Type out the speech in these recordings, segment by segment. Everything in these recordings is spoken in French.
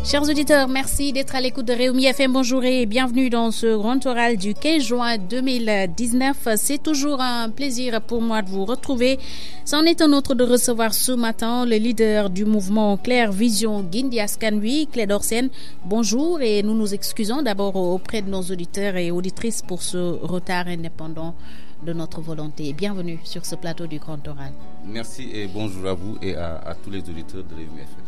Chers auditeurs, merci d'être à l'écoute de Rewmi FM. Bonjour et bienvenue dans ce grand oral du 15 juin 2019. C'est toujours un plaisir pour moi de vous retrouver. C'en est un autre de recevoir ce matin le leader du mouvement Claire Vision Guindi Askan Wi, Clédor Sène. Bonjour et nous nous excusons d'abord auprès de nos auditeurs et auditrices pour ce retard indépendant de notre volonté. Bienvenue sur ce plateau du grand oral. Merci et bonjour à vous et à tous les auditeurs de Rewmi FM.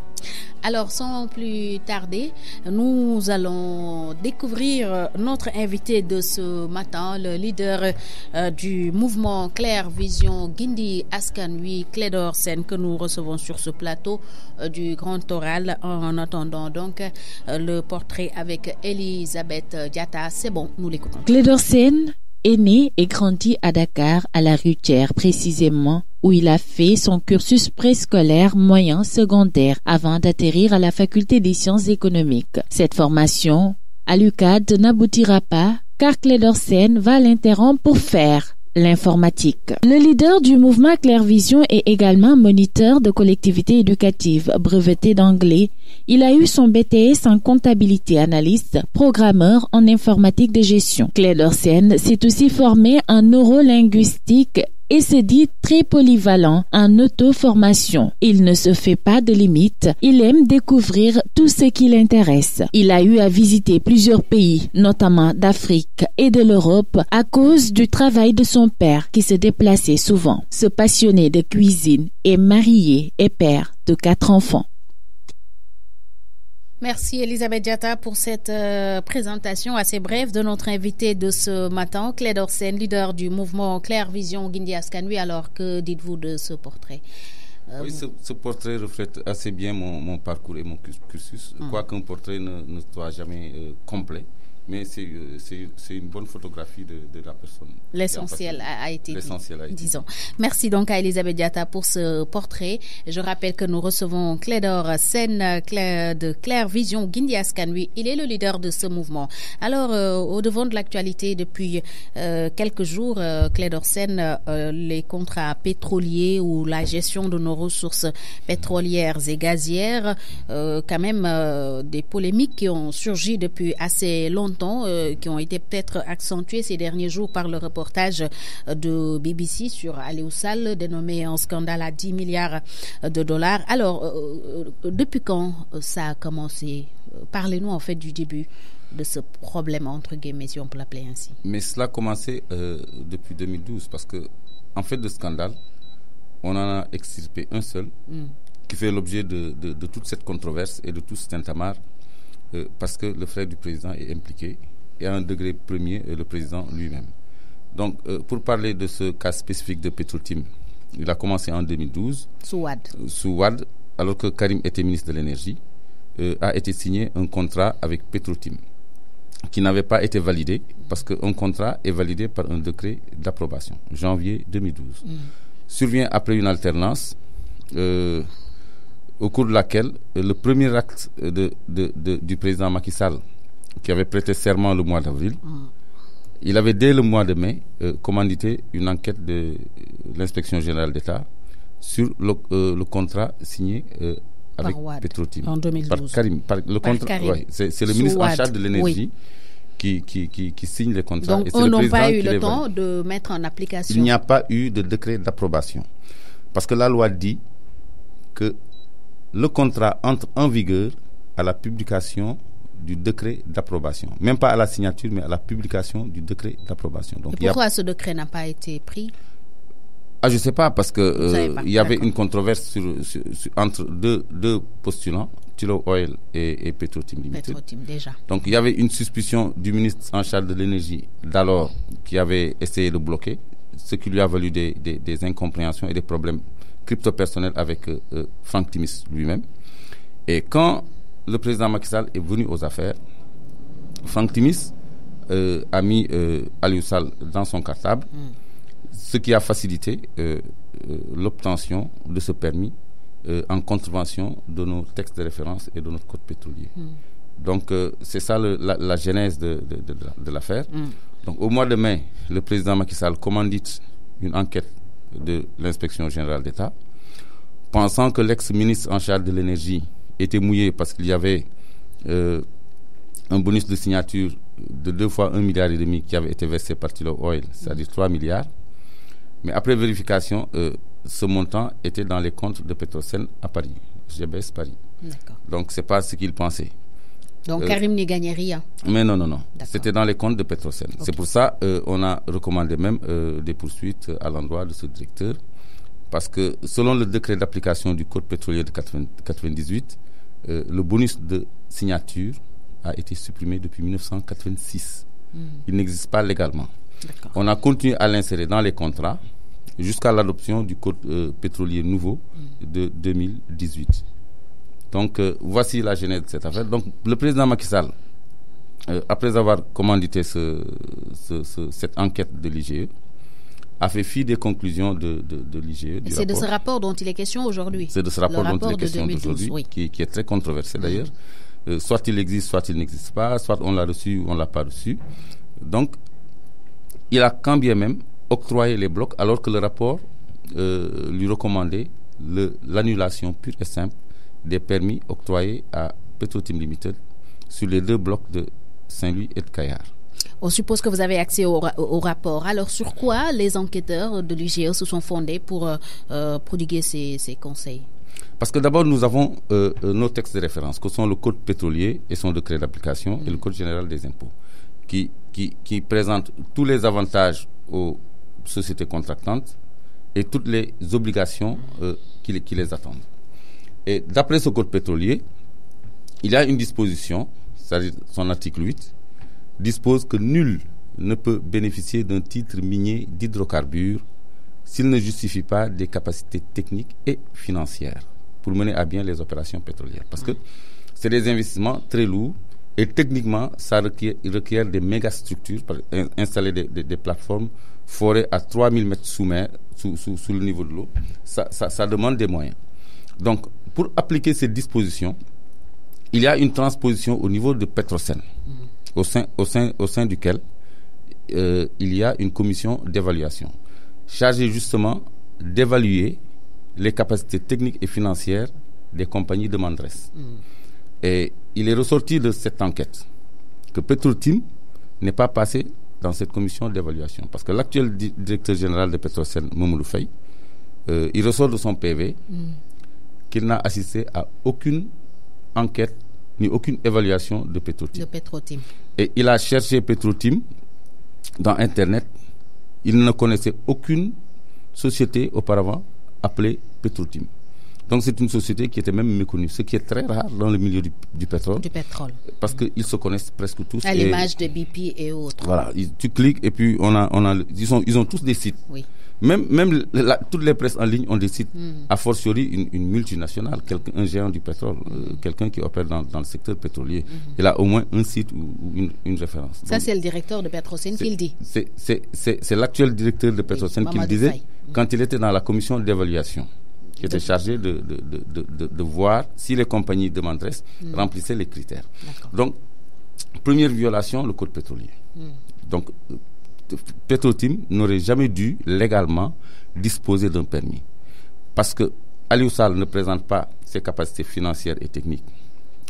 Alors, sans plus tarder, nous allons découvrir notre invité de ce matin, le leader du mouvement Claire Vision Guindi Askan Wi, Clédor Sène, que nous recevons sur ce plateau du grand oral. En attendant donc le portrait avec Elisabeth Diatta. C'est bon, nous l'écoutons. Clédor Sène est né et grandi à Dakar, à la Rutière précisément, où il a fait son cursus préscolaire moyen secondaire avant d'atterrir à la faculté des sciences économiques. Cette formation à l'UCAD n'aboutira pas car Clédor Sène va l'interrompre pour faire l'informatique. Le leader du mouvement Claire Vision est également moniteur de collectivité éducative, breveté d'anglais. Il a eu son BTS en comptabilité analyste, programmeur en informatique de gestion. Clédor Sène s'est aussi formé en neurolinguistique et se dit très polyvalent en auto-formation. Il ne se fait pas de limites, il aime découvrir tout ce qui l'intéresse. Il a eu à visiter plusieurs pays, notamment d'Afrique et de l'Europe, à cause du travail de son père qui se déplaçait souvent. Ce passionné de cuisine est marié et père de 4 enfants. Merci Elisabeth Diatta pour cette présentation assez brève de notre invité de ce matin, Clédor Sène, leader du mouvement Claire Vision Guindi Askan Wi. Alors, que dites-vous de ce portrait? Oui, ce portrait reflète assez bien mon parcours et mon cursus, quoiqu'un portrait ne soit jamais complet. Mais c'est une bonne photographie de la personne. L'essentiel a été dit, disons. Merci donc à Elisabeth Diatta pour ce portrait. Je rappelle que nous recevons Clédor Sène de Claire Vision Guindi Askan Wi. Il est le leader de ce mouvement. Alors, au devant de l'actualité depuis quelques jours, Clédor Sène, les contrats pétroliers ou la gestion de nos ressources pétrolières et gazières, quand même des polémiques qui ont surgi depuis assez longtemps, qui ont été peut-être accentués ces derniers jours par le reportage de BBC sur Aliou Sall, dénommé un scandale à 10 milliards de dollars. Alors, depuis quand ça a commencé? Parlez-nous en fait du début de ce problème, entre guillemets, si on peut l'appeler ainsi. Mais cela a commencé depuis 2012, parce que en fait de scandale, on en a extirpé un seul, qui fait l'objet de toute cette controverse et de tout cet tintamarre, parce que le frère du président est impliqué et à un degré premier le président lui-même. Donc pour parler de ce cas spécifique de Petrotim, il a commencé en 2012 sous Wade, alors que Karim était ministre de l'énergie. A été signé un contrat avec Petrotim qui n'avait pas été validé, parce qu'un contrat est validé par un décret d'approbation, janvier 2012. Survient après une alternance au cours de laquelle le premier acte du président Macky Sall, qui avait prêté serment le mois d'avril, il avait dès le mois de mai commandité une enquête de l'inspection générale d'État sur le contrat signé avec Petrotim. En 2012. Karim. Ouais, c'est le ministre en charge de l'énergie qui signe les contrats. Donc, on n'a pas eu le temps de mettre en application. Il n'y a pas eu de décret d'approbation. Parce que la loi dit que le contrat entre en vigueur à la publication du décret d'approbation. Même pas à la signature, mais à la publication du décret d'approbation. Donc, et pourquoi ce décret n'a pas été pris? Je ne sais pas, parce que il y avait une controverse entre deux postulants, Tullow Oil et Petrotim Limited. Petrotim, déjà. Donc il y avait une suspicion du ministre en charge de l'énergie d'alors qui avait essayé de bloquer, ce qui lui a valu des incompréhensions et des problèmes crypto-personnels avec Franck Timis lui-même. Et quand le président Macky Sall est venu aux affaires, Franck Timis a mis Aliou Sall dans son cartable, ce qui a facilité l'obtention de ce permis en contravention de nos textes de référence et de notre code pétrolier. Donc c'est ça la genèse de l'affaire. Donc au mois de mai, le président Macky Sall commandite une enquête de l'inspection générale d'État, pensant que l'ex-ministre en charge de l'énergie était mouillé parce qu'il y avait un bonus de signature de 2 fois 1,5 milliard qui avait été versé par Tullow Oil, c'est-à-dire 3 milliards. Mais après vérification, ce montant était dans les comptes de Petrosen à Paris, GBS Paris. D'accord. Donc, ce n'est pas ce qu'il pensait. Donc, Karim n'y gagnait rien. Mais non. C'était dans les comptes de Petrosen. Okay. C'est pour ça qu'on a recommandé même des poursuites à l'endroit de ce directeur. Parce que selon le décret d'application du Code pétrolier de 1998, le bonus de signature a été supprimé depuis 1986. Il n'existe pas légalement. D'accord. On a continué à l'insérer dans les contrats jusqu'à l'adoption du Code pétrolier nouveau de 2018. Donc, voici la genèse de cette affaire. Donc, le président Macky Sall, après avoir commandité cette enquête de l'IGE, a fait fi des conclusions de l'IGE. C'est de ce rapport dont il est question aujourd'hui. C'est de ce rapport dont il est question aujourd'hui, oui. qui est très controversé d'ailleurs. Soit il existe, soit il n'existe pas, soit on l'a reçu ou on ne l'a pas reçu. Donc, il a quand bien même octroyé les blocs alors que le rapport lui recommandait l'annulation pure et simple des permis octroyés à Petrotim Limited sur les 2 blocs de Saint-Louis et de Kayar. On suppose que vous avez accès au rapport. Alors, sur quoi les enquêteurs de l'IGE se sont fondés pour prodiguer ces conseils? Parce que d'abord, nous avons nos textes de référence, que sont le Code pétrolier et son décret d'application et le Code général des impôts, qui présentent tous les avantages aux sociétés contractantes et toutes les obligations qui les attendent. Et d'après ce Code pétrolier, il y a une disposition, c'est-à-dire son article 8, dispose que nul ne peut bénéficier d'un titre minier d'hydrocarbures s'il ne justifie pas des capacités techniques et financières pour mener à bien les opérations pétrolières. Parce que c'est des investissements très lourds et techniquement, ça requiert des mégastructures, installer des plateformes forées à 3000 mètres sous le niveau de l'eau. Ça demande des moyens. Donc, pour appliquer ces dispositions, il y a une transposition au niveau de Petrosen, au sein duquel il y a une commission d'évaluation chargée justement d'évaluer les capacités techniques et financières des compagnies demanderesses. Et il est ressorti de cette enquête que Petrotim n'est pas passé dans cette commission d'évaluation. Parce que l'actuel directeur général de Petrosen, Mamadou Faye, il ressort de son PV qu'il n'a assisté à aucune enquête ni aucune évaluation de Petrotim. Et il a cherché Petrotim dans Internet. Il ne connaissait aucune société auparavant appelée Petrotim. Donc c'est une société qui était même méconnue, ce qui est très rare dans le milieu du pétrole. Parce qu'ils se connaissent presque tous. À l'image de BP et autres. Voilà, tu cliques et puis ils ont tous des sites. Oui. Même toutes les presses en ligne ont des sites. A fortiori une multinationale, un géant du pétrole, quelqu'un qui opère dans le secteur pétrolier. Il a au moins un site ou une référence. Ça, donc, c'est le directeur de Petrosen qui le dit. C'est l'actuel directeur de Petrosen qui le disait quand il était dans la commission d'évaluation, qui était chargé de voir si les compagnies demanderesses remplissaient les critères. Donc, première violation, le code pétrolier. Donc, Petrotim n'aurait jamais dû légalement disposer d'un permis. Parce que Aliou Sall ne présente pas ses capacités financières et techniques.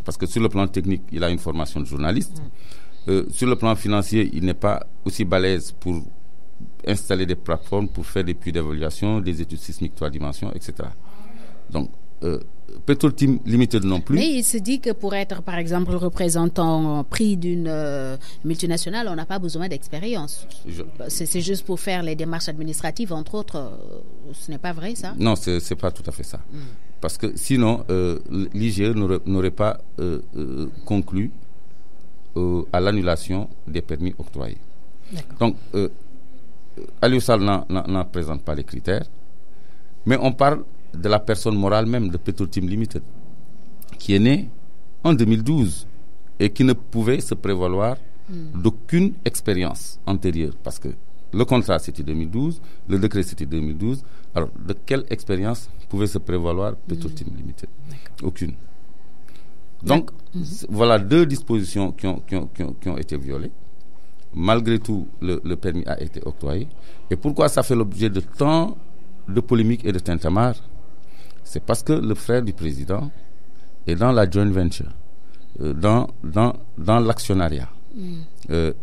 Parce que sur le plan technique, il a une formation de journaliste. Sur le plan financier, il n'est pas aussi balèze pour installer des plateformes, pour faire des puits d'évaluation, des études sismiques 3 dimensions, etc. Donc, Petrotim Limited non plus. Mais il se dit que pour être, par exemple, représentant prix d'une multinationale, on n'a pas besoin d'expérience. C'est juste pour faire les démarches administratives, entre autres. Ce n'est pas vrai, ça? Non, c'est pas tout à fait ça. Parce que sinon, l'IGE n'aurait pas conclu à l'annulation des permis octroyés. Donc, Aliou Sall n'en présente pas les critères, mais on parle de la personne morale même de Petrotim Limited, qui est née en 2012 et qui ne pouvait se prévaloir d'aucune expérience antérieure, parce que le contrat c'était 2012, le décret c'était 2012. Alors, de quelle expérience pouvait se prévaloir Petrotim Limited? Aucune. Donc, voilà 2 dispositions qui ont été violées. Malgré tout, le permis a été octroyé. Et pourquoi ça fait l'objet de tant de polémiques et de tintamarre? C'est parce que le frère du président est dans la joint venture. dans l'actionnariat.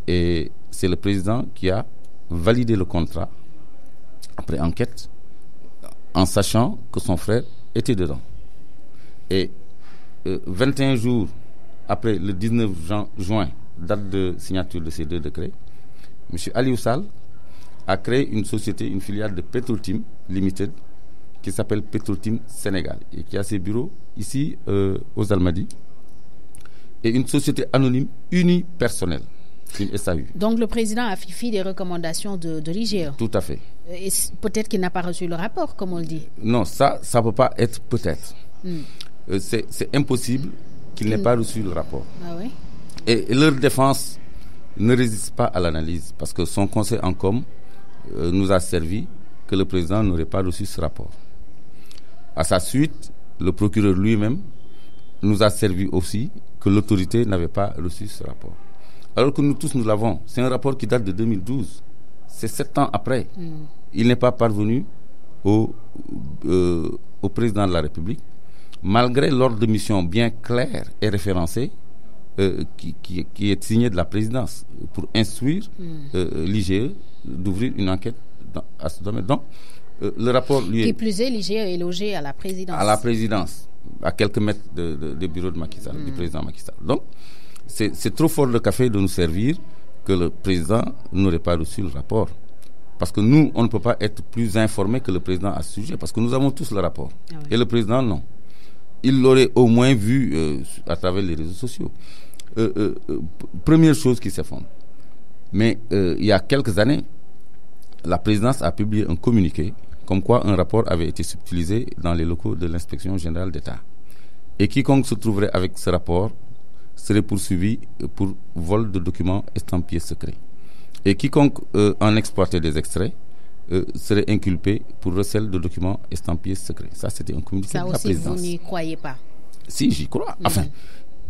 Et c'est le président qui a validé le contrat après enquête, en sachant que son frère était dedans. Et 21 jours après le 19 juin, date de signature de ces deux décrets, M. Aliou Sall a créé une société, une filiale de Petrotim Limited, qui s'appelle Petrotim Sénégal, et qui a ses bureaux ici aux Almadies, et une société anonyme unipersonnelle, une SAU. Donc le président a fait des recommandations de l'IGE. Tout à fait. Et peut-être qu'il n'a pas reçu le rapport, comme on le dit. Non, ça ne peut pas être peut-être. C'est impossible qu'il n'ait pas reçu le rapport. Ah oui? Et leur défense ne résiste pas à l'analyse, parce que son conseil en com nous a servi que le président n'aurait pas reçu ce rapport. À sa suite, le procureur lui-même nous a servi aussi que l'autorité n'avait pas reçu ce rapport. Alors que nous tous, nous l'avons. C'est un rapport qui date de 2012. C'est 7 ans après. Il n'est pas parvenu au président de la République, malgré l'ordre de mission bien clair et référencé qui est signé de la présidence pour instruire l'IGE d'ouvrir une enquête à ce domaine. Donc, le rapport lui Qui plus est, l'IGE est logé à la présidence. À la présidence, à quelques mètres du bureau de Macky Sall, du président Macky Sall. Donc, c'est trop fort le café de nous servir que le président n'aurait pas reçu le rapport. Parce que nous, on ne peut pas être plus informés que le président à ce sujet, parce que nous avons tous le rapport. Ah oui. Et le président, non. Il l'aurait au moins vu à travers les réseaux sociaux. Première chose qui s'effondre. Mais il y a quelques années, la présidence a publié un communiqué comme quoi un rapport avait été subtilisé dans les locaux de l'inspection générale d'État. Et quiconque se trouverait avec ce rapport serait poursuivi pour vol de documents estampillés secrets. Et quiconque en exploitait des extraits serait inculpé pour recel de documents estampillés secrets. Ça, c'était un communiqué de la présidence. Ça aussi, vous n'y croyez pas? Si, j'y crois. Enfin,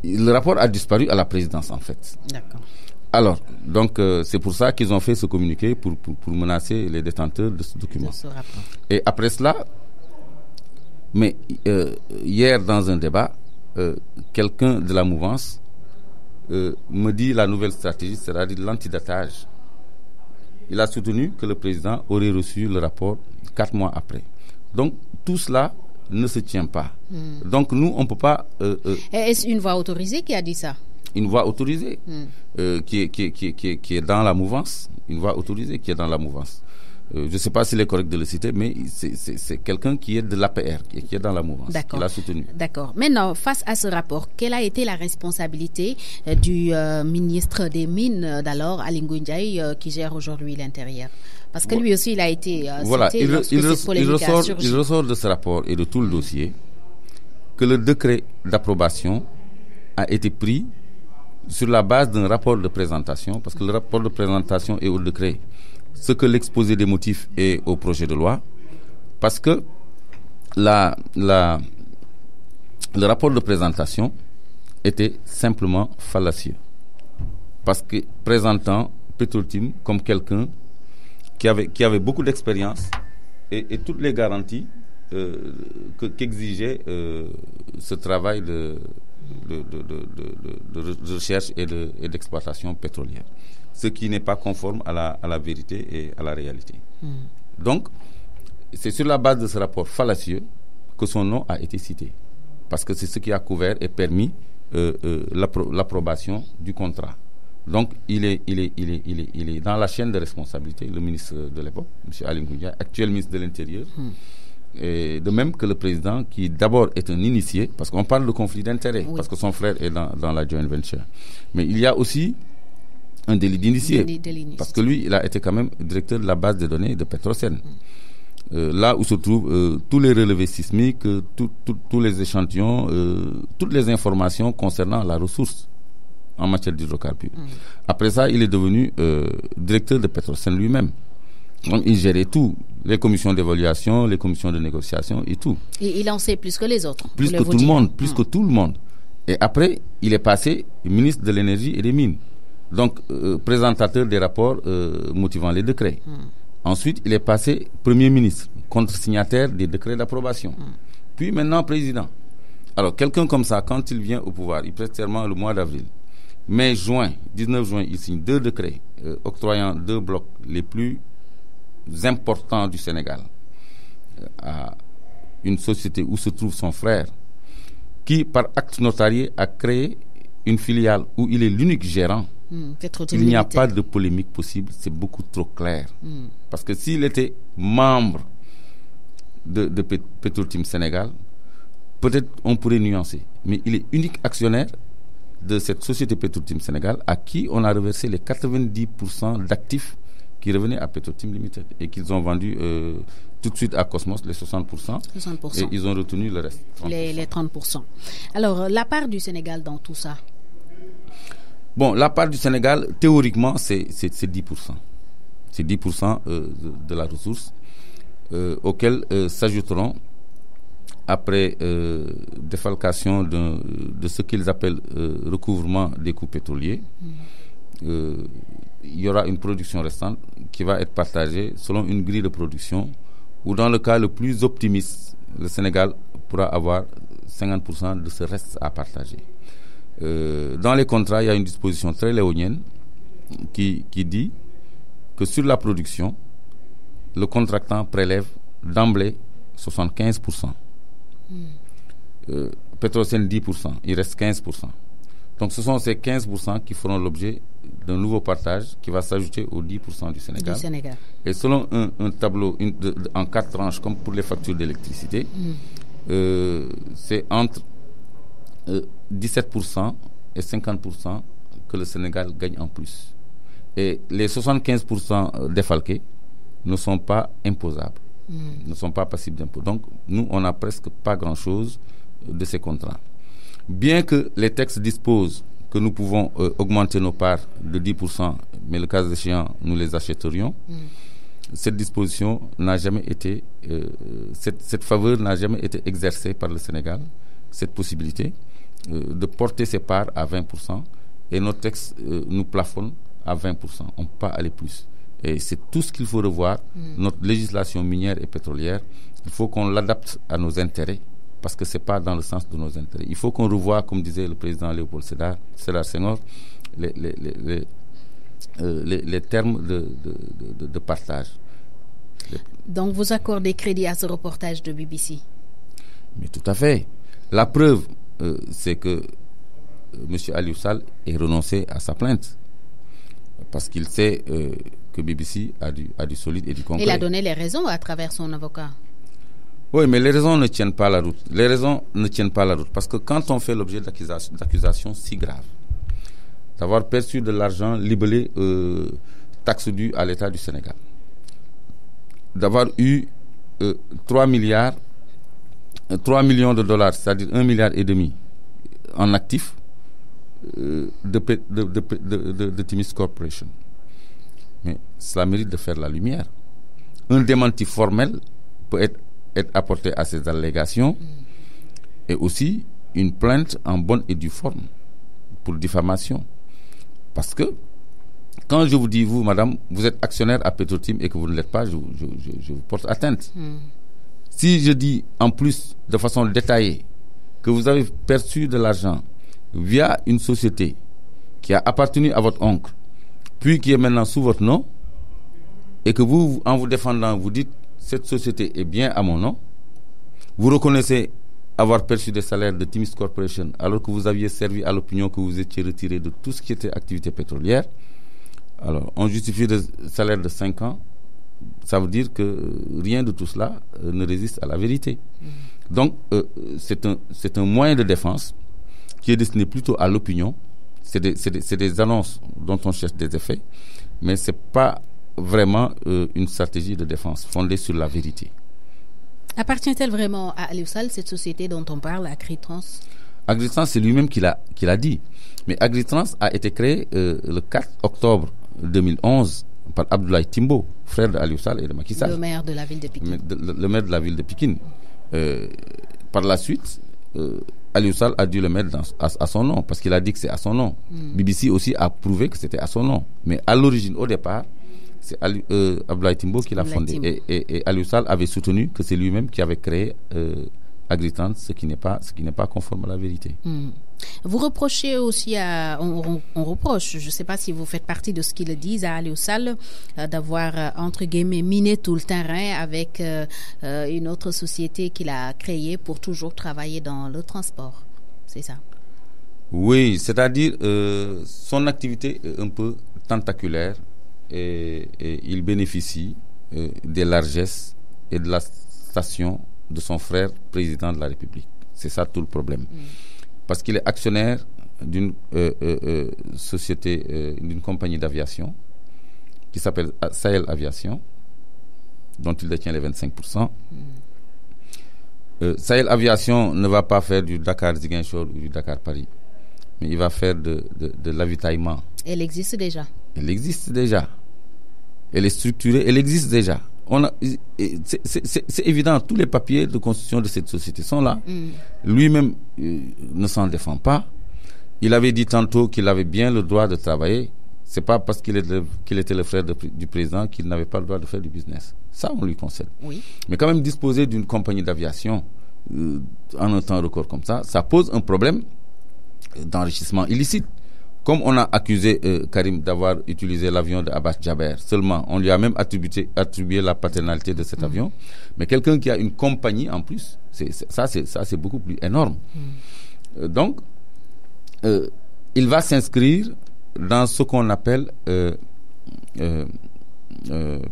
le rapport a disparu à la présidence, en fait. D'accord. Alors, donc, c'est pour ça qu'ils ont fait ce communiqué pour menacer les détenteurs de ce document. De ce rapport. Et après cela, mais hier, dans un débat, quelqu'un de la mouvance me dit la nouvelle stratégie, c'est-à-dire l'antidatage. Il a soutenu que le président aurait reçu le rapport 4 mois après. Donc, tout cela ne se tient pas. Donc, nous, on ne peut pas... Est-ce une voix autorisée qui a dit ça? Une voix autorisée qui est dans la mouvance. Une voix autorisée qui est dans la mouvance. Je ne sais pas s'il est correct de le citer, mais c'est quelqu'un qui est de l'APR, qui est dans la mouvance, qui l'a soutenu. D'accord. Maintenant, face à ce rapport, quelle a été la responsabilité du ministre des Mines d'alors, Aly Ngouille Ndiaye, qui gère aujourd'hui l'intérieur? Parce que lui aussi, il a été voilà, cité il ressort de ce rapport et de tout le dossier que le décret d'approbation a été pris sur la base d'un rapport de présentation, parce que le rapport de présentation est au décret, ce que l'exposé des motifs est au projet de loi, parce que le rapport de présentation était simplement fallacieux, parce que présentant Petrotim comme quelqu'un qui avait beaucoup d'expérience et toutes les garanties qu'exigeait ce travail de recherche et d'exploitation pétrolière, ce qui n'est pas conforme à la vérité et à la réalité. Donc, c'est sur la base de ce rapport fallacieux que son nom a été cité, parce que c'est ce qui a couvert et permis l'approbation du contrat. Donc, il est dans la chaîne de responsabilité, le ministre de l'époque, M. Aly Ngouille Ndiaye, actuel ministre de l'Intérieur, et de même que le président, qui d'abord est un initié, parce qu'on parle de conflit d'intérêts, parce que son frère est dans la joint venture. Mais il y a aussi un délit d'initié, parce que lui, il a été quand même directeur de la base de données de Petrosen. Là où se trouvent tous les relevés sismiques, tous les échantillons, toutes les informations concernant la ressource en matière d'hydrocarbures. Après ça, il est devenu directeur de Petrosen lui-même. Donc, il gérait tout, les commissions d'évaluation, les commissions de négociation et tout. Et il en sait plus que les autres. Plus que tout le monde, plus que tout le monde. Et après, il est passé ministre de l'énergie et des mines. Donc, présentateur des rapports motivant les décrets. Ensuite, il est passé Premier ministre, contre-signataire des décrets d'approbation. Puis maintenant, président. Alors, quelqu'un comme ça, quand il vient au pouvoir, il prête serment le mois d'avril. Mais 19 juin, il signe 2 décrets octroyant 2 blocs les plus importants du Sénégal à une société où se trouve son frère, qui, par acte notarié, a créé une filiale où il est l'unique gérant. Il n'y a pas de polémique possible, c'est beaucoup trop clair. Parce que s'il était membre de Petro-Tim Sénégal, peut-être on pourrait nuancer. Mais il est unique actionnaire de cette société Petro-Tim Sénégal à qui on a reversé les 90% d'actifs qui revenaient à Petro-Tim Limited et qu'ils ont vendu tout de suite à Cosmos les 60%. Et ils ont retenu le reste. 30%. Les 30%. Alors, la part du Sénégal dans tout ça? Bon, la part du Sénégal, théoriquement, c'est 10%. C'est 10% de la ressource auxquels s'ajouteront, après défalcation de ce qu'ils appellent recouvrement des coûts pétroliers, il y aura une production restante qui va être partagée selon une grille de production où, dans le cas le plus optimiste, le Sénégal pourra avoir 50% de ce reste à partager. Dans les contrats, il y a une disposition très léonienne qui dit que sur la production, le contractant prélève d'emblée 75%. Petrosen 10%, il reste 15%. Donc ce sont ces 15% qui feront l'objet d'un nouveau partage qui va s'ajouter aux 10% du Sénégal. Et selon un tableau en 4 tranches, comme pour les factures d'électricité, c'est entre 17% et 50% que le Sénégal gagne en plus. Et les 75% défalqués ne sont pas imposables, ne sont pas passibles d'impôt. Donc, nous, on n'a presque pas grand-chose de ces contrats. Bien que les textes disposent que nous pouvons augmenter nos parts de 10%, mais le cas échéant, nous les achèterions, cette disposition n'a jamais été, cette faveur n'a jamais été exercée par le Sénégal, cette possibilité de porter ses parts à 20%, et nos textes nous plafonnent à 20%. On ne peut pas aller plus. Et c'est tout ce qu'il faut revoir. Notre législation minière et pétrolière, il faut qu'on l'adapte à nos intérêts, parce que ce n'est pas dans le sens de nos intérêts. Il faut qu'on revoie, comme disait le président Léopold Sédar Senghor, les termes de partage. Donc vous accordez crédit à ce reportage de BBC? Mais tout à fait. La preuve, c'est que M. Aliou Sall ait renoncé à sa plainte, parce qu'il sait que BBC a du solide et du concret. Il a donné les raisons à travers son avocat. Oui, mais les raisons ne tiennent pas la route. Les raisons ne tiennent pas la route, parce que quand on fait l'objet d'accusations si graves, d'avoir perçu de l'argent libellé taxe due à l'État du Sénégal, d'avoir eu 3 millions de dollars, c'est-à-dire 1,5 milliard en actifs de Timis Corporation. Mais cela mérite de faire la lumière. Un démenti formel peut être apporté à ces allégations, et aussi une plainte en bonne et due forme pour diffamation. Parce que quand je vous dis, vous, madame, vous êtes actionnaire à Petro-Tim et que vous ne l'êtes pas, je vous porte atteinte. Si je dis en plus, de façon détaillée, que vous avez perçu de l'argent via une société qui a appartenu à votre oncle, puis qui est maintenant sous votre nom, et que vous, en vous défendant, vous dites cette société est bien à mon nom, vous reconnaissez avoir perçu des salaires de Timis Corporation alors que vous aviez servi à l'opinion que vous étiez retiré de tout ce qui était activité pétrolière, alors on justifie le salaire de 5 ans, ça veut dire que rien de tout cela ne résiste à la vérité. Donc c'est un moyen de défense qui est destiné plutôt à l'opinion. C'est des annonces dont on cherche des effets, mais ce n'est pas vraiment une stratégie de défense fondée sur la vérité. Appartient-elle vraiment à Aliou Sall, cette société dont on parle, Agritrans? Agritrans, c'est lui-même qui l'a dit. Mais Agritrans a été créé le 4 octobre 2011 par Abdoulaye Timbo, frère d'Aliou Sall et de Macky Sall. Le maire de la ville de Pikine. Le maire de la ville de Pikine. Par la suite, Aliou Sall a dû le mettre à son nom, parce qu'il a dit que c'est à son nom. BBC aussi a prouvé que c'était à son nom. Mais à l'origine, au départ, c'est Abdoulaye Timbo qui l'a fondé. Et Aliou Sall avait soutenu que c'est lui-même qui avait créé Agritrans, ce qui n'est pas conforme à la vérité. Vous reprochez aussi on reproche, je ne sais pas si vous faites partie de ce qu'ils disent à Aliou Sall, d'avoir, entre guillemets, miné tout le terrain avec une autre société qu'il a créée pour toujours travailler dans le transport. C'est ça? Oui, c'est-à-dire son activité est un peu tentaculaire et il bénéficie des largesses et de la station de son frère président de la République. C'est ça tout le problème. Parce qu'il est actionnaire d'une société, d'une compagnie d'aviation qui s'appelle Sahel Aviation, dont il détient les 25%. Sahel Aviation ne va pas faire du Dakar-Ziguinchor ou du Dakar-Paris, mais il va faire de l'avitaillement. Elle existe déjà. Elle existe déjà. Elle est structurée, elle existe déjà. C'est évident, tous les papiers de constitution de cette société sont là. Lui-même ne s'en défend pas. Il avait dit tantôt qu'il avait bien le droit de travailler. C'est pas parce qu'il était le frère du président qu'il n'avait pas le droit de faire du business. Ça, on lui concède. Oui. Mais quand même, disposer d'une compagnie d'aviation en un temps record comme ça pose un problème d'enrichissement illicite. Comme on a accusé Karim d'avoir utilisé l'avion de Abbas Jaber, seulement on lui a même attribué la paternalité de cet avion, mais quelqu'un qui a une compagnie en plus, c'est beaucoup plus énorme. Donc, il va s'inscrire dans ce qu'on appelle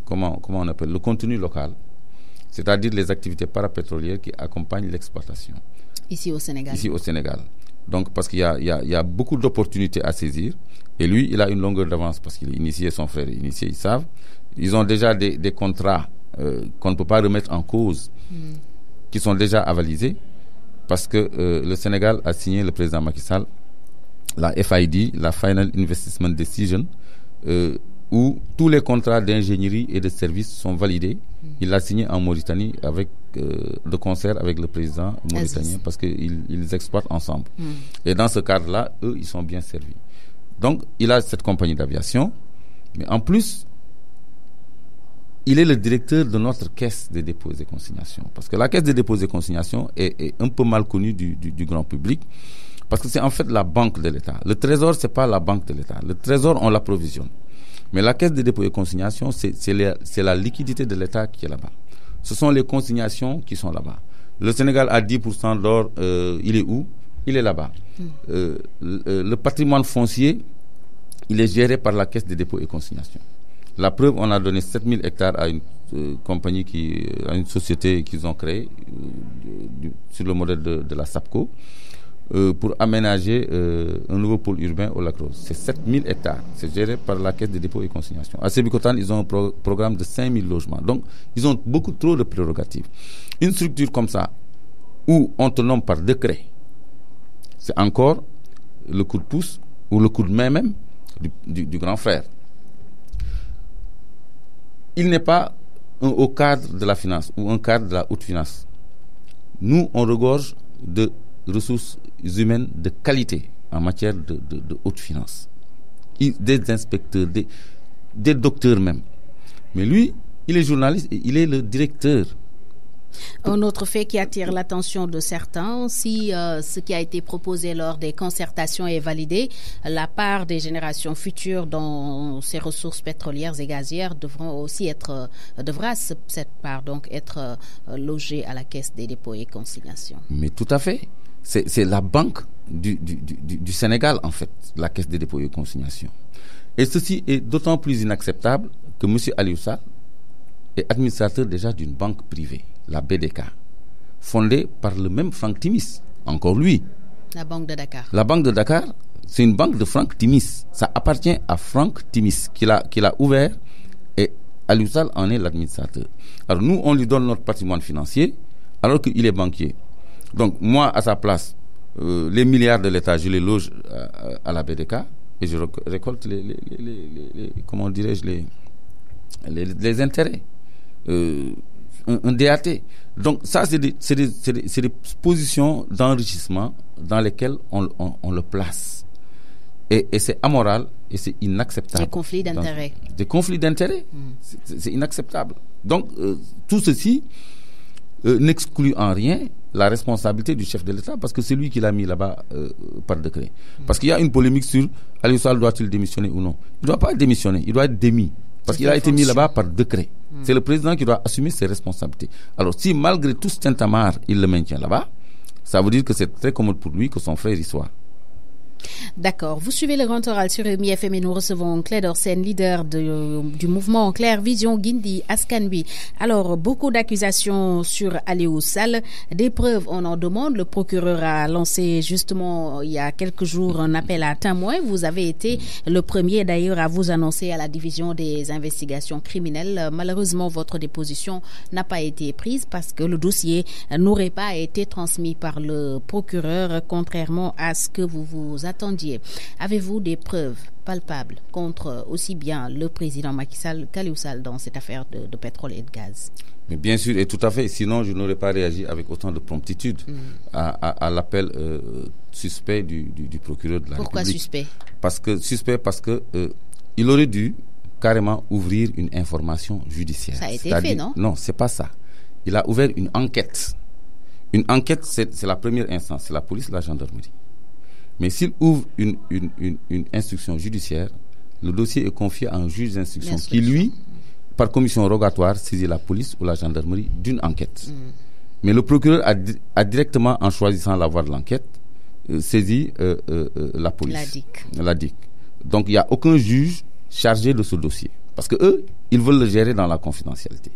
comment on appelle le contenu local, c'est-à-dire les activités parapétrolières qui accompagnent l'exploitation. Ici au Sénégal. Donc, parce qu'il y a beaucoup d'opportunités à saisir. Et lui, il a une longueur d'avance parce qu'il est initié, son frère est initié, ils savent. Ils ont déjà des contrats qu'on ne peut pas remettre en cause, qui sont déjà avalisés, parce que le Sénégal a signé, le président Macky Sall, la FID, la Final Investment Decision, où tous les contrats d'ingénierie et de services sont validés. Il l'a signé en Mauritanie avec de concert avec le président mauritanien parce qu'ils exploitent ensemble. Et dans ce cadre-là, eux, ils sont bien servis. Donc, il a cette compagnie d'aviation, mais en plus, il est le directeur de notre caisse de dépôts et consignations. Parce que la caisse de dépôts et consignations est un peu mal connue du grand public, parce que c'est en fait la banque de l'État. Le Trésor, c'est pas la banque de l'État. Le Trésor, on l'approvisionne. Mais la caisse de dépôt et consignation, c'est la liquidité de l'État qui est là-bas. Ce sont les consignations qui sont là-bas. Le Sénégal a 10% d'or, il est où? Il est là-bas. Le patrimoine foncier, il est géré par la caisse de dépôt et consignation. La preuve, on a donné 7000 hectares à une compagnie, à une société qu'ils ont créée sur le modèle de la SAPCO. Pour aménager un nouveau pôle urbain au Lac Rose. C'est 7000 hectares. C'est géré par la Caisse de dépôt et consignation. À Sébikotane, ils ont un programme de 5000 logements. Donc, ils ont beaucoup trop de prérogatives. Une structure comme ça, où on te nomme par décret, c'est encore le coup de pouce ou le coup de main même du grand frère. Il n'est pas un haut cadre de la finance ou un cadre de la haute finance. Nous, on regorge de ressources humaines de qualité en matière de haute finance. Des inspecteurs, des docteurs même. Mais lui, il est journaliste et il est le directeur. Un autre fait qui attire l'attention de certains, si ce qui a été proposé lors des concertations est validé, la part des générations futures dans ces ressources pétrolières et gazières devra cette part donc être logée à la Caisse des dépôts et consignations. Mais tout à fait. C'est la banque du Sénégal, en fait, la Caisse des dépôts et consignations. Et ceci est d'autant plus inacceptable que M. Aliou Sall est administrateur déjà d'une banque privée, la BDK, fondée par le même Franck Timis, encore lui. La Banque de Dakar. La Banque de Dakar, c'est une banque de Franck Timis. Ça appartient à Franck Timis, qui l'a ouvert, et Aliou Sall en est l'administrateur. Alors nous, on lui donne notre patrimoine financier, alors qu'il est banquier. Donc, moi, à sa place, les milliards de l'État, je les loge à la BDK et je récolte comment dirais-je, les intérêts. Un DAT. Donc, ça, c'est des positions d'enrichissement dans lesquelles on le place. Et c'est amoral et c'est inacceptable. Des conflits d'intérêts. Des conflits d'intérêts. C'est inacceptable. Donc, tout ceci n'exclut en rien la responsabilité du chef de l'État, parce que c'est lui qui l'a mis là-bas par décret. Parce qu'il y a une polémique sur Aliou Sall doit-il démissionner ou non. Il ne doit pas démissionner, il doit être démis. Parce qu'il a été mis là-bas par décret. C'est le président qui doit assumer ses responsabilités. Alors si malgré tout ce tintamarre, il le maintient là-bas, ça veut dire que c'est très commode pour lui que son frère y soit. D'accord. Vous suivez le Grand Oral sur Rewmi FM et nous recevons Clédor Sène, leader du mouvement Claire Vision Guindi Askan Wi. Alors, beaucoup d'accusations sur Aliou Sall. Des preuves, on en demande. Le procureur a lancé justement il y a quelques jours un appel à témoins. Vous avez été le premier d'ailleurs à vous annoncer à la division des investigations criminelles. Malheureusement, votre déposition n'a pas été prise parce que le dossier n'aurait pas été transmis par le procureur, contrairement à ce que vous attendiez. Avez-vous des preuves palpables contre aussi bien le président Macky Sall qu'Aliou Sall dans cette affaire de pétrole et de gaz? Mais bien sûr, et tout à fait. Sinon, je n'aurais pas réagi avec autant de promptitude à l'appel suspect du procureur de la Pourquoi République. Suspect? Parce que il aurait dû carrément ouvrir une information judiciaire. Ça a été fait, non? Non, c'est pas ça. Il a ouvert une enquête. Une enquête, c'est la première instance, c'est la police, la gendarmerie. Mais s'il ouvre une instruction judiciaire, le dossier est confié à un juge d'instruction qui, lui, par commission rogatoire, saisit la police ou la gendarmerie d'une enquête. Mais le procureur a directement, en choisissant la voie de l'enquête, saisi la police. La DIC. Donc, il n'y a aucun juge chargé de ce dossier. Parce que eux, ils veulent le gérer dans la confidentialité.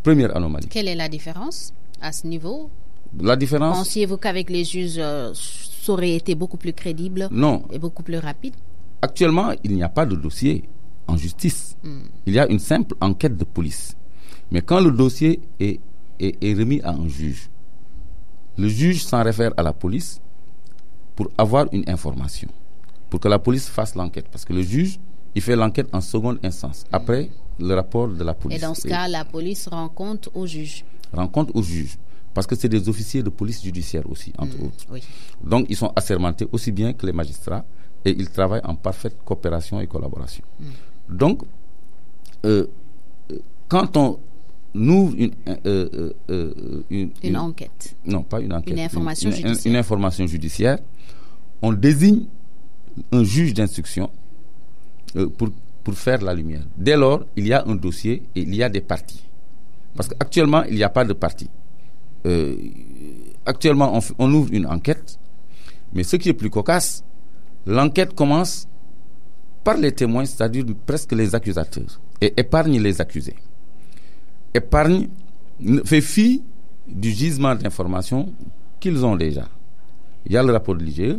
Première anomalie. Quelle est la différence à ce niveau? La différence... Pensiez-vous qu'avec les juges... ça aurait été beaucoup plus crédible et beaucoup plus rapide? Actuellement, il n'y a pas de dossier en justice. Il y a une simple enquête de police. Mais quand le dossier est remis à un juge, le juge s'en réfère à la police pour avoir une information, pour que la police fasse l'enquête. Parce que le juge, il fait l'enquête en seconde instance, après le rapport de la police. Et dans ce cas, la police rend compte au juge? Rend compte au juge. Parce que c'est des officiers de police judiciaire aussi, entre autres. Oui. Donc, ils sont assermentés aussi bien que les magistrats et ils travaillent en parfaite coopération et collaboration. Donc, quand on ouvre une enquête. Non, pas une enquête. Une information judiciaire. Une information judiciaire, on désigne un juge d'instruction pour faire la lumière. Dès lors, il y a un dossier et il y a des parties. Parce qu'actuellement, il n'y a pas de parties. Actuellement, on ouvre une enquête, mais ce qui est plus cocasse, l'enquête commence par les témoins, c'est-à-dire presque les accusateurs, et épargne les accusés. Fait fi du gisement d'informations qu'ils ont déjà. Il y a le rapport de l'IGE,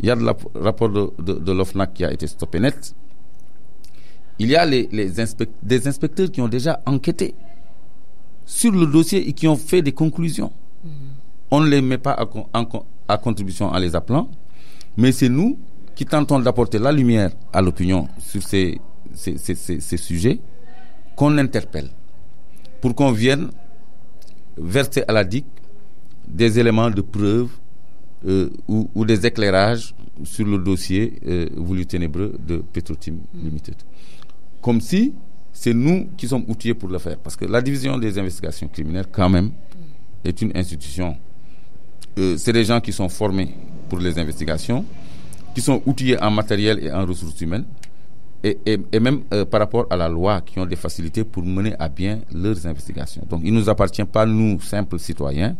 il y a le rapport de l'OFNAC qui a été stoppé net, il y a des inspecteurs qui ont déjà enquêté sur le dossier et qui ont fait des conclusions. On ne les met pas à contribution en les appelant, mais c'est nous qui tentons d'apporter la lumière à l'opinion sur ces sujets qu'on interpelle pour qu'on vienne verser à la DIC des éléments de preuve ou des éclairages sur le dossier voulu ténébreux de Petrotim Limited. Comme si c'est nous qui sommes outillés pour le faire. Parce que la division des investigations criminelles, quand même, est une institution. C'est des gens qui sont formés pour les investigations, qui sont outillés en matériel et en ressources humaines, et même par rapport à la loi, qui ont des facilités pour mener à bien leurs investigations. Donc, il ne nous appartient pas, nous, simples citoyens,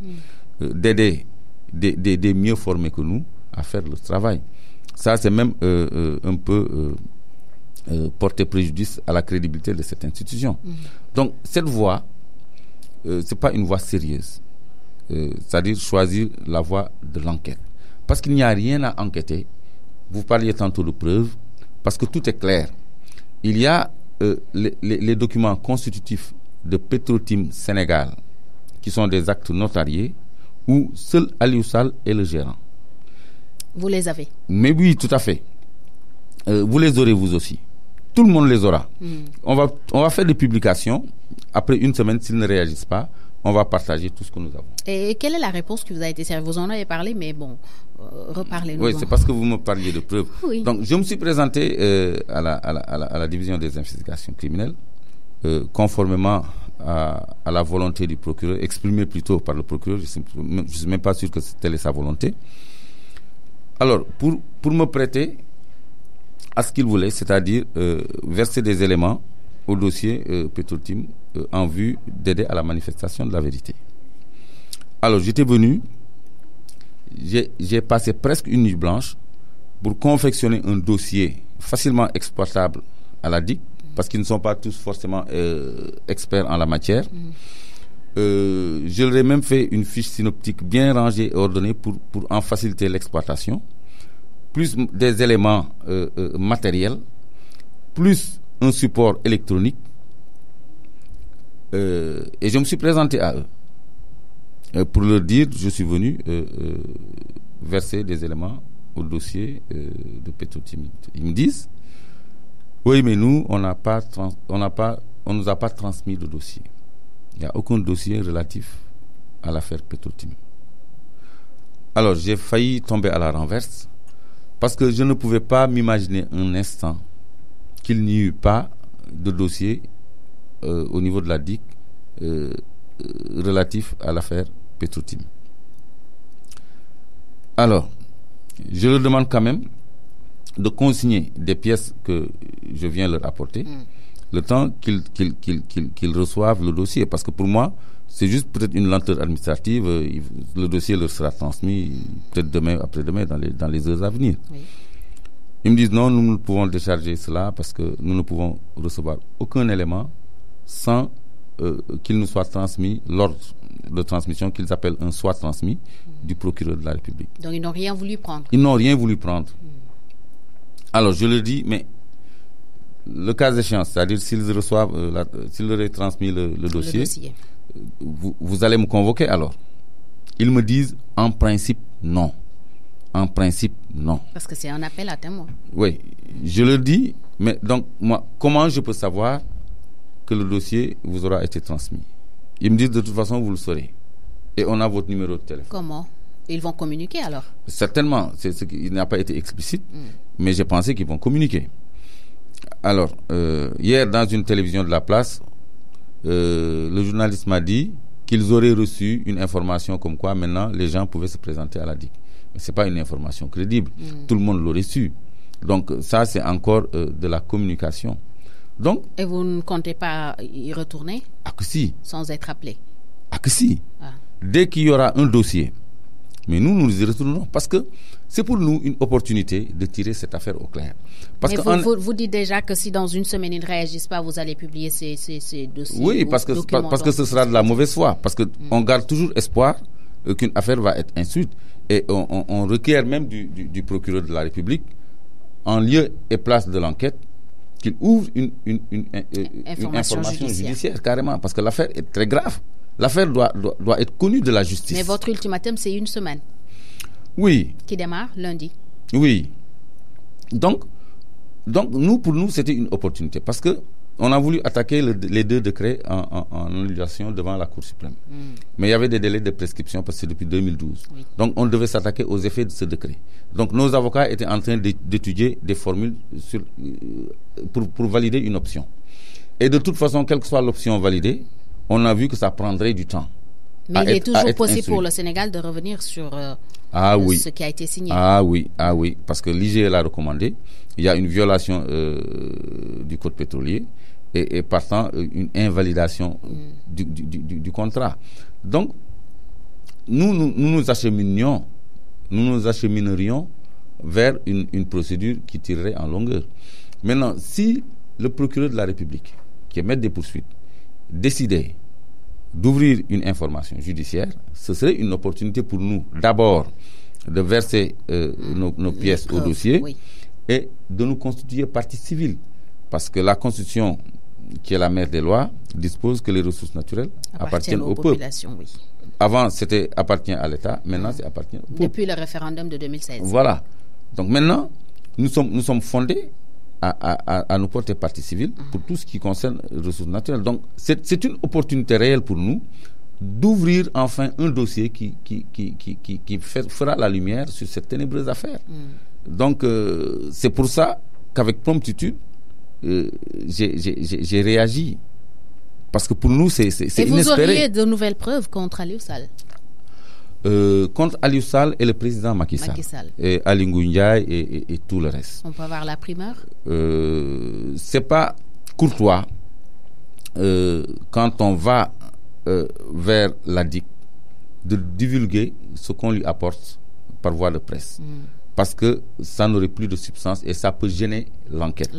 d'aider des mieux formés que nous à faire le travail. Ça, c'est même un peu... porter préjudice à la crédibilité de cette institution. Donc, cette voie, c'est pas une voie sérieuse. C'est-à-dire choisir la voie de l'enquête. Parce qu'il n'y a rien à enquêter. Vous parliez tantôt de preuves, parce que tout est clair. Il y a les documents constitutifs de Petrotim Sénégal, qui sont des actes notariés, où seul Aliou Sall est le gérant. Vous les avez? Mais oui, tout à fait. Vous les aurez vous aussi. Tout le monde les aura. On va faire des publications. Après une semaine, s'ils ne réagissent pas, on va partager tout ce que nous avons. Et quelle est la réponse qui vous a été servie? Vous en avez parlé, mais bon, reparlez-nous. Oui, c'est parce que vous me parliez de preuves. Oui. Donc, je me suis présenté à la division des investigations criminelles, conformément à la volonté du procureur, exprimée plutôt par le procureur. Je ne suis même pas sûr que telle est sa volonté. Alors, pour me prêter à ce qu'il voulait, c'est-à-dire verser des éléments au dossier Petro-Tim en vue d'aider à la manifestation de la vérité. Alors, j'étais venu, j'ai passé presque une nuit blanche pour confectionner un dossier facilement exploitable à la DIC, parce qu'ils ne sont pas tous forcément experts en la matière. Je leur ai même fait une fiche synoptique bien rangée et ordonnée pour en faciliter l'exploitation, plus des éléments matériels, plus un support électronique, et je me suis présenté à eux pour leur dire je suis venu verser des éléments au dossier de Petro-Tim. Ils me disent oui, mais nous on ne nous a pas transmis de dossier. Il n'y a aucun dossier relatif à l'affaire Petro-Tim. Alors j'ai failli tomber à la renverse parce que je ne pouvais pas m'imaginer un instant qu'il n'y eut pas de dossier au niveau de la DIC relatif à l'affaire Petro-Tim. Alors, je leur demande quand même de consigner des pièces que je viens leur apporter, le temps qu'ils reçoivent le dossier. Parce que pour moi, c'est juste peut-être une lenteur administrative. Le dossier leur sera transmis peut-être demain, après-demain, dans les heures à venir. Oui. Ils me disent non, nous ne pouvons décharger cela parce que nous ne pouvons recevoir aucun élément sans qu'il nous soit transmis l'ordre de transmission qu'ils appellent un soit transmis du procureur de la République. Donc ils n'ont rien voulu prendre. Ils n'ont rien voulu prendre. Alors je leur dis, mais le cas échéant, c'est-à-dire s'ils reçoivent, s'ils leur est transmis le dossier, vous allez me convoquer alors. Ils me disent en principe non. En principe non. Parce que c'est un appel à témoin. Oui, je leur dis, mais donc moi, comment je peux savoir que le dossier vous aura été transmis? Ils me disent de toute façon vous le saurez. Et on a votre numéro de téléphone. Comment? Ils vont communiquer alors? Certainement, il n'a pas été explicite, mais j'ai pensé qu'ils vont communiquer. Alors, hier dans une télévision de la place, le journaliste m'a dit qu'ils auraient reçu une information comme quoi maintenant les gens pouvaient se présenter à la DIC. Mais ce n'est pas une information crédible. Tout le monde l'aurait su. Donc ça c'est encore de la communication. Donc, et vous ne comptez pas y retourner? Ah que si. Sans être appelé? Ah que si. Ah. Dès qu'il y aura un dossier, mais nous y retournons parce que c'est pour nous une opportunité de tirer cette affaire au clair. Parce mais que vous dites déjà que si dans une semaine ils ne réagissent pas, vous allez publier ces dossiers. Oui, parce que ce sera de la mauvaise foi. Parce qu'on garde toujours espoir qu'une affaire va être instruite. Et on requiert même du procureur de la République, en lieu et place de l'enquête, qu'il ouvre une information judiciaire carrément. Parce que l'affaire est très grave. L'affaire doit être connue de la justice. Mais votre ultimatum, c'est une semaine. Oui. Qui démarre lundi. Oui. Donc pour nous, c'était une opportunité. Parce que on a voulu attaquer les deux décrets en annulation devant la Cour suprême. Mais il y avait des délais de prescription parce que c'est depuis 2012. Oui. Donc on devait s'attaquer aux effets de ce décret. Donc nos avocats étaient en train d'étudier des formules pour valider une option. Et de toute façon, quelle que soit l'option validée, on a vu que ça prendrait du temps. Mais il est toujours possible pour le Sénégal de revenir sur ce qui a été signé. Ah oui, parce que l'IGE l'a recommandé. Il y a une violation du code pétrolier et partant une invalidation du contrat. Donc, nous nous acheminerions vers une procédure qui tirerait en longueur. Maintenant, si le procureur de la République, qui est maître des poursuites, décidait d'ouvrir une information judiciaire, ce serait une opportunité pour nous, d'abord, de verser nos pièces au dossier et de nous constituer partie civile. Parce que la Constitution, qui est la mère des lois, dispose que les ressources naturelles appartiennent au peuple. Oui. Avant, c'était appartient à l'État, maintenant, c'est appartient au peuple. Depuis le référendum de 2016. Voilà. Donc maintenant, nous sommes fondés à nous porter partie civile pour tout ce qui concerne les ressources naturelles. Donc, c'est une opportunité réelle pour nous d'ouvrir enfin un dossier qui fera la lumière sur cette ténébreuse affaire. Donc, c'est pour ça qu'avec promptitude, j'ai réagi Parce que pour nous, c'est inespéré. Et vous auriez de nouvelles preuves contre Aliou Sall? Contre Aliou Sall et le président Macky Sall. Et Aly Ngouille Ndiaye et tout le reste. On peut avoir la primeur? C'est pas courtois quand on va vers la DIC de divulguer ce qu'on lui apporte par voie de presse. Parce que ça n'aurait plus de substance et ça peut gêner l'enquête.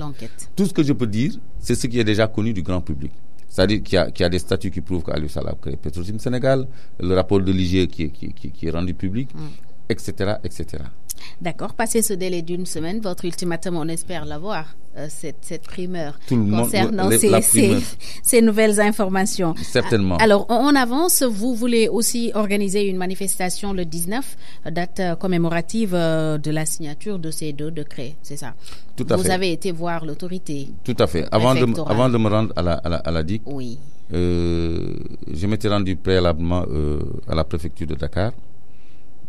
Tout ce que je peux dire, c'est ce qui est déjà connu du grand public. C'est-à-dire qu'il y a des statuts qui prouvent qu'Aliou Sall a créé Petrotim Sénégal, le rapport de l'IGE qui est rendu public, etc., etc. D'accord. Passé ce délai d'une semaine, votre ultimatum, on espère l'avoir, cette primeur concernant ces nouvelles informations. Certainement. Alors, on avance. Vous voulez aussi organiser une manifestation le 19, date commémorative de la signature de ces 2 décrets, c'est ça? Tout à fait. Vous avez été voir l'autorité. Tout à fait. Avant de me rendre à la DIC, oui. Je m'étais rendu préalablement à la préfecture de Dakar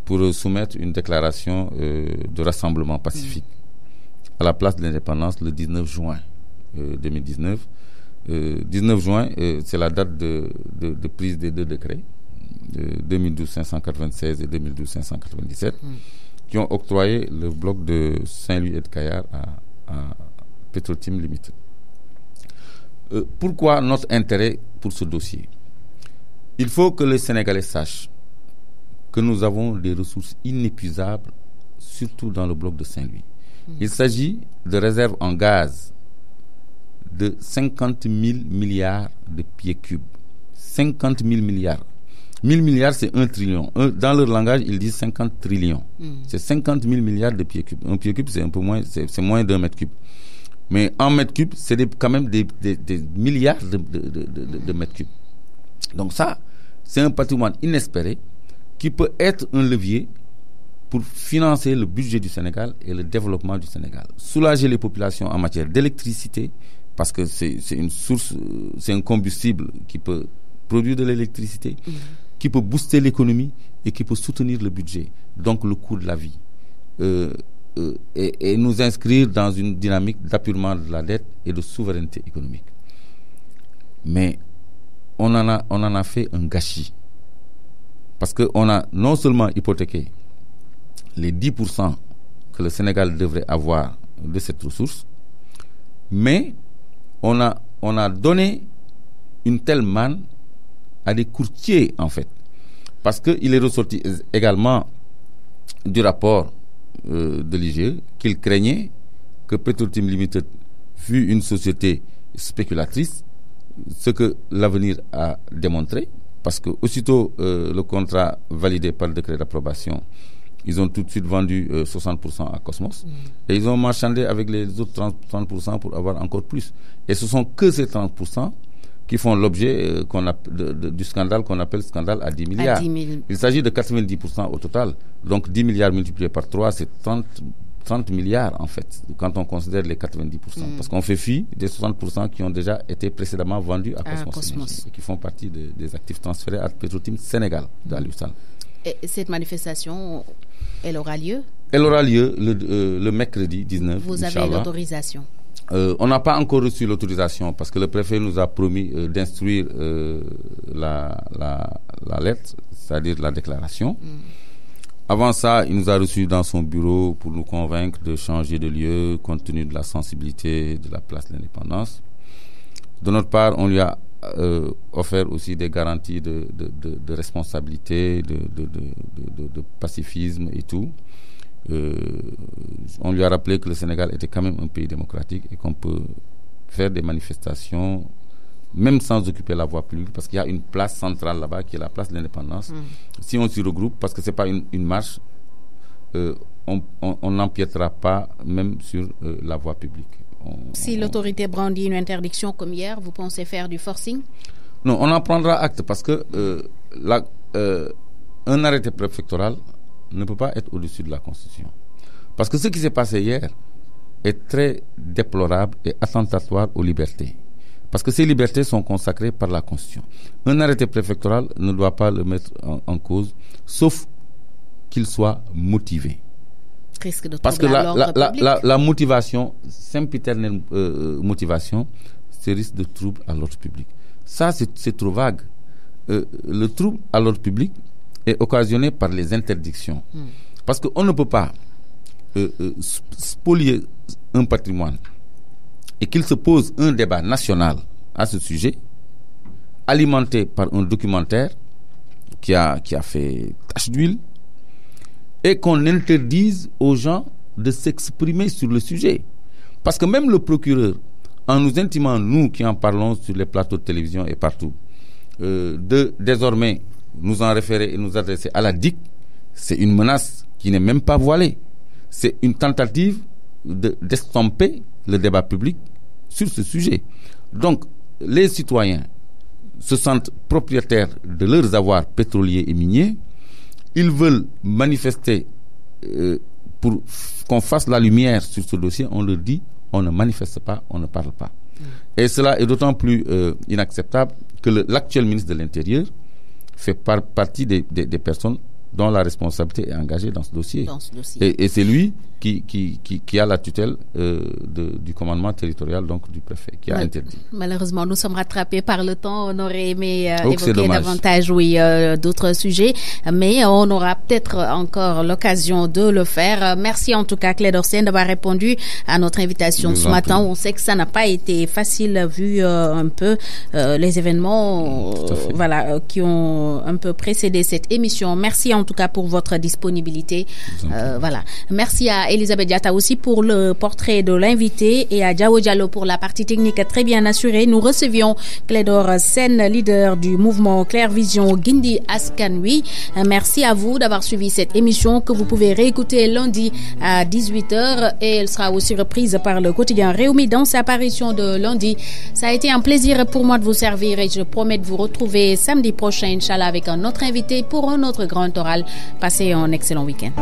pour soumettre une déclaration de rassemblement pacifique à la place de l'indépendance le 19 juin 2019. 19 juin, c'est la date de prise des 2 décrets, de 2012-596 et 2012-597, qui ont octroyé le bloc de Saint-Louis et de Kayar à Petrotim Limited. Pourquoi notre intérêt pour ce dossier? Il faut que les Sénégalais sachent que nous avons des ressources inépuisables, surtout dans le bloc de Saint-Louis. Il s'agit de réserves en gaz de 50 000 milliards de pieds cubes. 50 000 milliards. 1000 milliards, c'est 1 trillion. Dans leur langage, ils disent 50 trillions. C'est 50 000 milliards de pieds cubes. Un pied cube, c'est un peu moins, c'est moins d'1 mètre cube. Mais en mètre cube, c'est quand même des milliards de mètres cubes. Donc ça, c'est un patrimoine inespéré qui peut être un levier pour financer le budget du Sénégal et le développement du Sénégal. Soulager les populations en matière d'électricité, parce que c'est une source, c'est un combustible qui peut produire de l'électricité, qui peut booster l'économie et qui peut soutenir le budget, donc le coût de la vie. Et nous inscrire dans une dynamique d'appurement de la dette et de souveraineté économique. Mais on en a fait un gâchis. Parce qu'on a non seulement hypothéqué les 10% que le Sénégal devrait avoir de cette ressource, mais on a donné une telle manne à des courtiers, en fait. Parce qu'il est ressorti également du rapport de l'IGE qu'il craignait que Petrotim Limited fût une société spéculatrice, ce que l'avenir a démontré. Parce que aussitôt le contrat validé par le décret d'approbation, ils ont tout de suite vendu 60% à Cosmos et ils ont marchandé avec les autres 30% pour avoir encore plus. Et ce sont que ces 30% qui font l'objet du scandale qu'on appelle scandale à 10 milliards. Il s'agit de 90% au total. Donc 10 milliards multipliés par 3, c'est 30 milliards en fait, quand on considère les 90%. Parce qu'on fait fi des 60% qui ont déjà été précédemment vendus à Cosmos. Et qui font partie des actifs transférés à Petrotim Sénégal, d'Aliou Sall. Et cette manifestation, elle aura lieu? Elle aura lieu le mercredi 19. Vous avez l'autorisation? On n'a pas encore reçu l'autorisation parce que le préfet nous a promis d'instruire la lettre, c'est-à-dire la déclaration. Avant ça, il nous a reçus dans son bureau pour nous convaincre de changer de lieu compte tenu de la sensibilité de la place de l'indépendance. De notre part, on lui a offert aussi des garanties de responsabilité, de pacifisme et tout. On lui a rappelé que le Sénégal était quand même un pays démocratique et qu'on peut faire des manifestations même sans occuper la voie publique, parce qu'il y a une place centrale là-bas qui est la place de l'indépendance. Si on s'y regroupe, parce que c'est pas une marche, on n'empiétera pas même sur la voie publique. Si l'autorité brandit une interdiction comme hier, vous pensez faire du forcing? Non, on en prendra acte parce que un arrêté préfectoral ne peut pas être au-dessus de la Constitution. Parce que ce qui s'est passé hier est très déplorable et attentatoire aux libertés. Parce que ces libertés sont consacrées par la Constitution. Un arrêté préfectoral ne doit pas le mettre en cause, sauf qu'il soit motivé. Parce que la motivation, sempiternelle motivation, c'est risque de trouble à l'ordre public. Ça, c'est trop vague. Le trouble à l'ordre public est occasionné par les interdictions. Parce qu'on ne peut pas spolier un patrimoine et qu'il se pose un débat national à ce sujet, alimenté par un documentaire qui a fait tache d'huile, et qu'on interdise aux gens de s'exprimer sur le sujet. Parce que même le procureur, en nous intimant, nous qui en parlons sur les plateaux de télévision et partout, de désormais nous en référer et nous adresser à la DIC, c'est une menace qui n'est même pas voilée. C'est une tentative d'estomper le débat public sur ce sujet. Donc, les citoyens se sentent propriétaires de leurs avoirs pétroliers et miniers. Ils veulent manifester pour qu'on fasse la lumière sur ce dossier. On leur dit, on ne manifeste pas, on ne parle pas. Et cela est d'autant plus inacceptable que l'actuel ministre de l'Intérieur fait partie des personnes dont la responsabilité est engagée dans ce dossier. Et c'est lui qui a la tutelle du commandement territorial, donc du préfet, qui a interdit. Malheureusement, nous sommes rattrapés par le temps. On aurait aimé évoquer davantage, d'autres sujets, mais on aura peut-être encore l'occasion de le faire. Merci en tout cas, Clédor Sène, d'avoir répondu à notre invitation ce matin. On sait que ça n'a pas été facile vu un peu les événements qui ont un peu précédé cette émission. Merci en tout cas pour votre disponibilité. Merci à Elisabeth Diatta aussi pour le portrait de l'invité et à Diao Diallo pour la partie technique très bien assurée. Nous recevions Clédor Sène, leader du mouvement Claire Vision Guindi Askanui. Merci à vous d'avoir suivi cette émission que vous pouvez réécouter lundi à 18h et elle sera aussi reprise par le quotidien Réumi dans sa parution de lundi. Ça a été un plaisir pour moi de vous servir et je promets de vous retrouver samedi prochain, Inch'Allah, avec un autre invité pour un autre grand oral. Passez un excellent week-end.